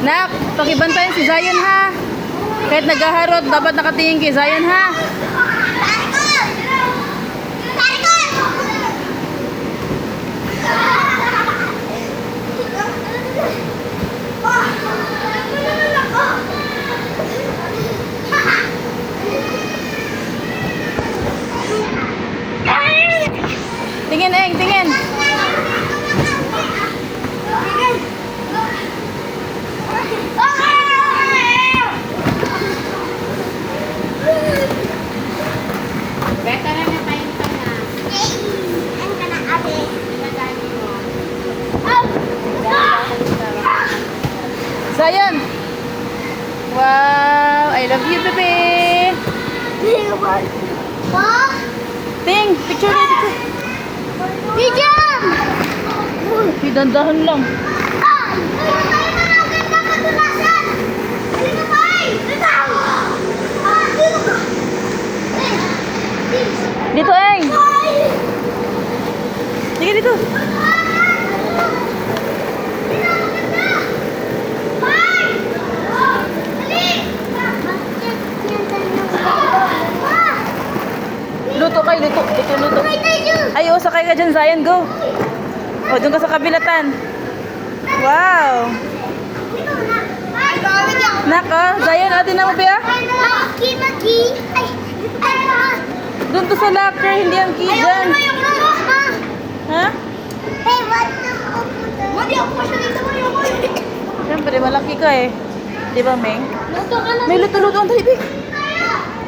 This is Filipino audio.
Nak, pakibantayan si Zion ha. Kahit naghaharot, dapat nakatingin kay Zion ha. Tingin, Eng, tingin. Zion. Wow, I love you, baby. Ting, picture na, picture. Bigyan! Dandahan lang. Dito, Eng. Sige, dito. Luto kayo, luto. Luto. Ay, oh, sakay ka dyan, Zion. Go. O, doon ka sa kabilatan. Wow. Nako, Zion, atin na mo ba? Doon to sa locker, hindi ang key dyan. Ha? Siyempre, malaki ka eh. Di ba, Meng? May luto-luto ang taibig.